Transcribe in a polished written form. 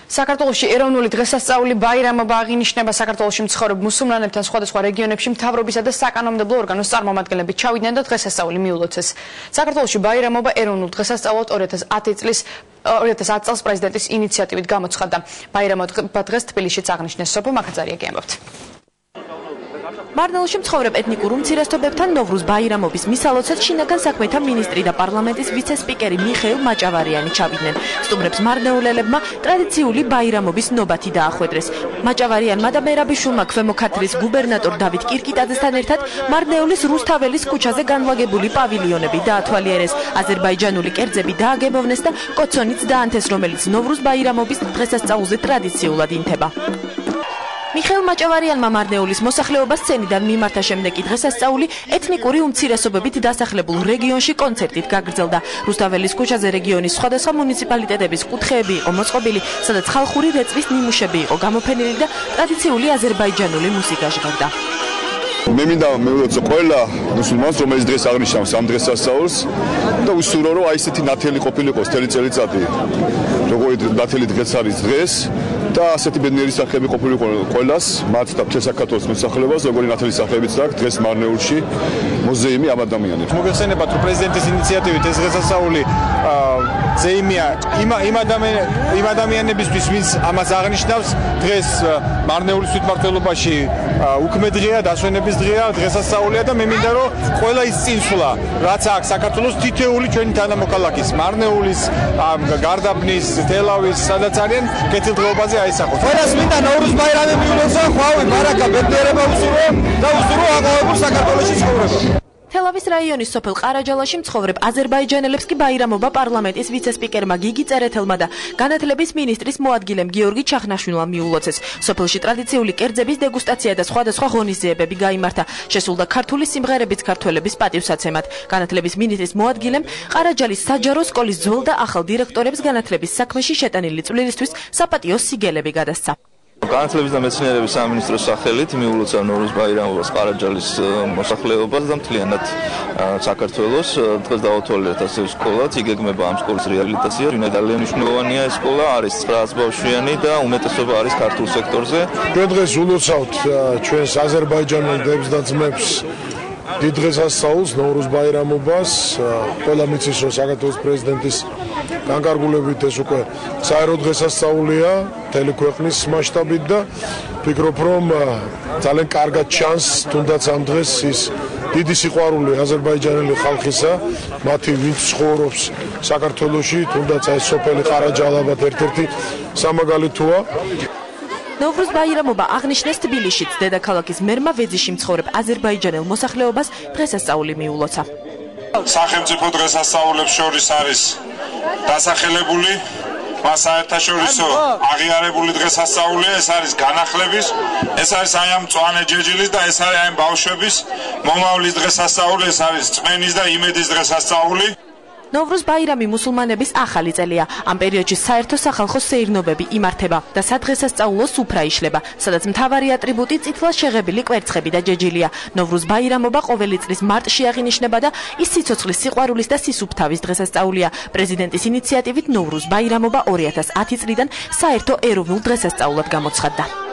საქართველოში ეროვნული დღესასწაული ბაირამობა აღინიშნება. საქართველოში მცხოვრებ მუსულმანებთან სხვადასხვა რეგიონებში მთავრობისა და საკანონმდებლო ორგანოს წარმომადგენლები ჩავიდნენ და დღესასწაული მიულოცეს. საქართველოში ბაირამობა ეროვნულ დღესასწაულად 2010 წელს პრეზიდენტის ინიციატივით გამოცხადდა. ბაირამობა დღეს თბილისშიც აღნიშნეს. სოფო მაქაძარია გიამბობთ. მარნეულში მცხოვრებ ეთნიკურ უმცირესობებთან ნოვრუზ ბაირამობის მისალოცად შინაგან საქმეთა მინისტრი და პარლამენტის ვიცე-სპიკერი მიხეილ მაჭავარიანი ჩავიდნენ. სტუმრებს მარნეულელებმა ტრადიციული ბაირამობის ნობათი დაახვედრეს. მაჭავარიანმა და მერაბიშვილმა ქვემო ქართლის გუბერნატორ დავით კირკიტაძესთან ერთად მარნეულის რუსთაველის ქუჩაზე განლაგებული პავილიონები დაათვალიერეს. აზერბაიჯანული კერძები დააგებოვნეს და კოცონიც დაანთეს, რომელიც ნოვრუზ ბაირამობის დღესასწაულზე ტრადიციულად ინთება. მიხეილ მაჭავარიანმა მარნეულის მოსახლეობას სცენიდან მიმართა, შემდეგ კი დღესასწაული ეთნიკური უმცირესობებით დასახლებულ რეგიონში კონცერტით გაგრძელდა. რუსთაველის ქუჩაზე რეგიონის სხვადასხვა მუნიციპალიტეტების კუთხეები იყო მოწყობილი, სადაც ხალხური რეწვის ნიმუშები იყო გამოფენილი და ტრადიციული აზერბაიჯანული მუსიკა ჟღერდა. მე მინდა მივულოცო ყველა მუსულმანს, რომელიც დღეს აღნიშნავს ამ დღესასწაულს და უსურო რომ აი ესეთი ნათელი ყოფილიყოს მთელი წელიწადი, როგორი ნათელი დღეც არის დღეს და ასეთი ბედნიერი სახეები ყოფილიყო ყველას, მათ და მთელ საქართველოს მოსახლეობას, როგორი ნათელი სახეებიც აქვს დღეს მარნეულში მუზეუმი ამ ადამიანებს. მოგეხსენებათ, რომ პრეზიდენტის ინიციატივით ეს დღესასწაული ზეიმია იმ ადამიანებისთვის, ვინც ამას აღნიშნავს. დღეს მარნეულის თვითმმართველობაში უქმე დღეა, დასვენების დღეა, დღესასწაულია და მე მინდა რომ ყველა ის წინსვლა, რაც აქვს საქართველოს თითეული ჩვენი თანამოქალაქის, მარნეულის, გარდაბნის, თელავის, სადაც არიან, კეთილდღეობაზე აისახოს. ყველას მინდა ნოვრუზ ბაირამი მიულოცო, ხვავი, ბარაკა, ბედნიერება უსურო და უსურო აყვავებულ საქართველოში ცხოვრება. თელავის რაიონის სოფელ ყარაჯალაში მცხოვრებ აზერბაიჯანელებს კი ბაირამობა პარლამენტის ვიცე-სპიკერმა გიგი წერეთელმა და განათლების მინისტრის მოადგილემ გიორგი ჩახნაშვილმა მიულოცეს. სოფელში ტრადიციული კერძების დეგუსტაცია და სხვადასხვა ღონისძიებები გაიმართა. შესულდა ქართული სიმღერების ქართველების პატივსაცემად. განათლების მინისტრის მოადგილემ ყარაჯალის საჯარო სკოლის ძველ და ახალ დირექტორებს განათლების საქმეში შეტანილი წვლილისთვის საპატიო სიგელები გადასცა. განათლების და მეცნიერების სამინისტროს სახელით მიულოცა ნოვრუზ ბაირამობას ყარაჯალის მოსახლეობას და მთლიანად საქართველოს. დღეს დაუთვალიერეთ ასევე სკოლაც, იგეგმება ამ სკოლის რეაბილიტაცია. ძალიან მნიშვნელოვანია ეს სკოლა, არის 900 ბავშვიანი და უმეტესობა არის ქართულ სექტორზე. ჩვენ დღეს ულოცავთ ჩვენს აზერბაიჯანელ დებს და ძმებს დიდ დღესასწაულს, ნოვრუზ ბაირამობას. ყველა მიცის, რომ საქართველოს პრეზიდენტის განკარგულებით ეს უკვე საერო დღესასწაულია მთელი ქვეყნის მასშტაბით და ვფიქრობ, რომ ძალიან კარგად ჩანს თუნდაც ამ დღეს ის დიდი სიყვარული აზერბაიჯანელი ხალხისა, მათი ვინც ცხოვრობს საქართველოში, თუნდაც ეს სოფელი ყარაჯალაბად ერთ-ერთი სამაგალითოა. ნოვრუზ ბაირამობა აღნიშნეს თბილისშიც. დედაქალაქის მერმა ვეძიში მცხოვრებ აზერბაიჯანელ მოსახლეობას დღესასწაული მიულოცა. სახელმწიფო დღესასწაულებს შორის არის დასახელებული, მას საერთაშორისო აღიარებული დღესასწაულია, ეს არის განახლების, ეს არის აი ამ მწვანე ჯეჯილის და ეს არის აი ამ ბავშვების მომავლის დღესასწაული, ეს არის წმენის და იმედის დღესასწაული. ნოვრუზ ბაირამი მუსულმანების ახალი წელია. ამ პერიოდში საერთო სახალხო სეირნობები იმართება და სადღესასწაულო სუფრა იშლება, სადაც მთავარი ატრიბუტი წითლად შეღებილი კვერცხები და ჯეჯილია. ნოვრუზ ბაირამობა ყოველი წლის მარტში აღინიშნება და ის სიცოცხლის, სიყვარულის და სისუფთავის დღესასწაულია. პრეზიდენტის ინიციატივით ნოვრუზ ბაირამობა 2010 წლიდან საერთო ეროვნულ დღესასწაულად გამოცხადდა.